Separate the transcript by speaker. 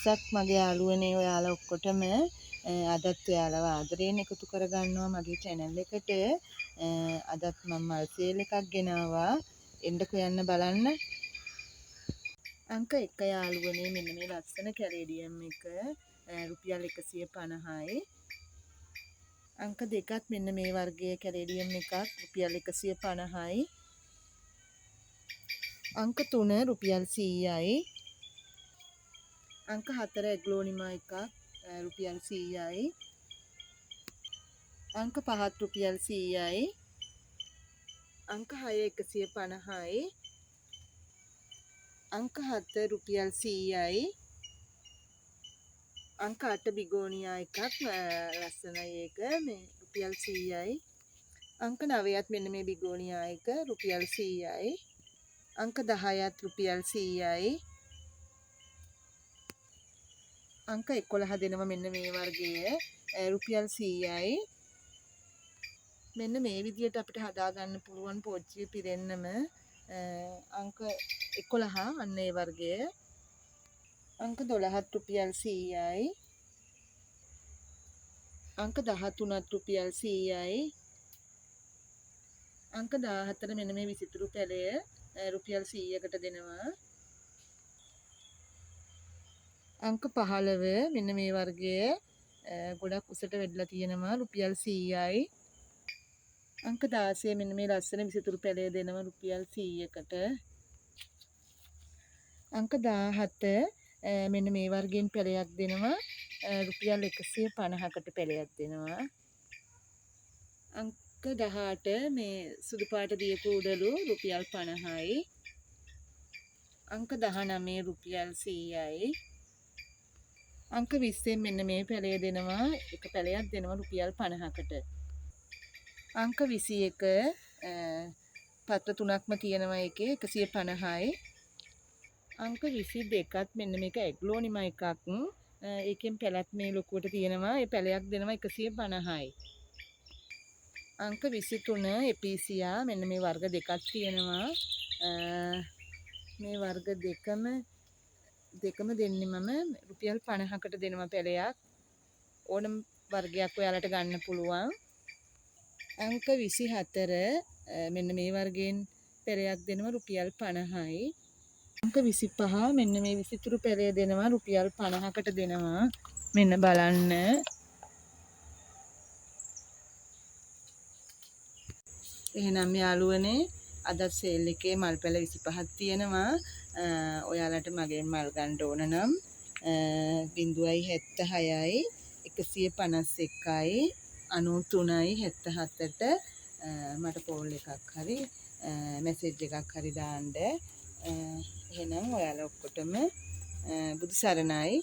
Speaker 1: දවසක් මගේ යාළුවනේ ඔයාලා ඔක්කොටම අදත් ඔයාලව ආදරයෙන් එකතු කරගන්නවා මගේ channel එකට. අදත් මම මල් සේල් එකක් ගෙනාවා. එන්නකෝ යන්න බලන්න. අංක 1 යාළුවනේ මෙන්න මේ ලස්සන කැලේඩියම් එක රුපියල් 150යි. අංක 2ත් මෙන්න මේ වර්ගයේ කැලේඩියම් එකක් රුපියල් 150යි. අංක 3 රුපියල් 100යි. අංක 4 ඇග්ලෝනිමා එකක් රුපියල් 100යි. අංක 5ත් රුපියල් 100යි. අංක 6 150යි. අංක 7 රුපියල් 100යි. අංක 8 බිගෝනියා එකක් ලස්සනයි ඒක මේ රුපියල් 100යි. අංක 9ත් මෙන්න මේ බිගෝනියා එක රුපියල් 100යි. අංක 10ත් රුපියල් 100යි. අංක 11 දෙනවා මෙන්න මේ වර්ගයේ රුපියල් 100යි. මෙන්න මේ විදිහට අපිට හදා ගන්න පුළුවන් පෝච්චිය පිරෙන්නම අංක 11 අන්න ඒ වර්ගයේ. අංක 12ත් රුපියල් 100යි. අංක 13ත් රුපියල් 100යි. අංක 14 මෙන්න මේ විසිතුරු පැලය රුපියල් 100කට දෙනවා. අංක 15 මෙන්න මේ වර්ගයේ ගොඩක් උසට වෙඩලා තියෙනවා රුපියල් 100යි. අංක 16 මෙන්න මේ ලස්සන විසිතුරු පැලය දෙනවා රුපියල් 100කට. අංක 17 මෙන්න මේ වර්ගයෙන් පැලයක් දෙනවා රුපියල් 150කට පැලයක් දෙනවා. අංක 18 මේ සුදු පාට දියපු උඩලු රුපියල් 50යි. අංක 19 රුපියල් 100යි. අංක 20 මෙන්න මේ පැලය දෙනවා එක පැලයක් දෙනවා රුපියල් 50කට. අංක 21 පත්‍ර තුනක්ම තියෙනවා එකේ 150යි. අංක 22ත් මෙන්න මේක ඇග්ලෝනිමා එකක්. ඒකෙන් පැලක් මේ ලොකුවට තියෙනවා. ඒ පැලයක් දෙනවා 150යි. අංක 23 එපීසියා මෙන්න මේ වර්ග දෙකක් තියෙනවා. මේ වර්ග දෙකම දෙන්නේ මම රුපියල් 50කට දෙනවා පැලයක්. ඕනම වර්ගයක් ඔයාලට ගන්න පුළුවන්. අංක 24 මෙන්න මේ වර්ගයෙන් පැලයක් දෙනවා රුපියල් 50යි. අංක 25 මෙන්න මේ විසිතුරු පැලය දෙනවා රුපියල් 50කට දෙනවා. මෙන්න බලන්න. එහෙනම් යාළුවනේ අද සේල් එකේ මල් පැල 25ක් තියෙනවා. ඔයාලට මගෙන් මල් ගන්න ඕන නම් 076යි 151යි 93යි 77ට මට කෝල් එකක් හරි මැසේජ් එකක් හරි දාන්න. එහෙනම් ඔයාලා ඔක්කොටම බුදු සරණයි.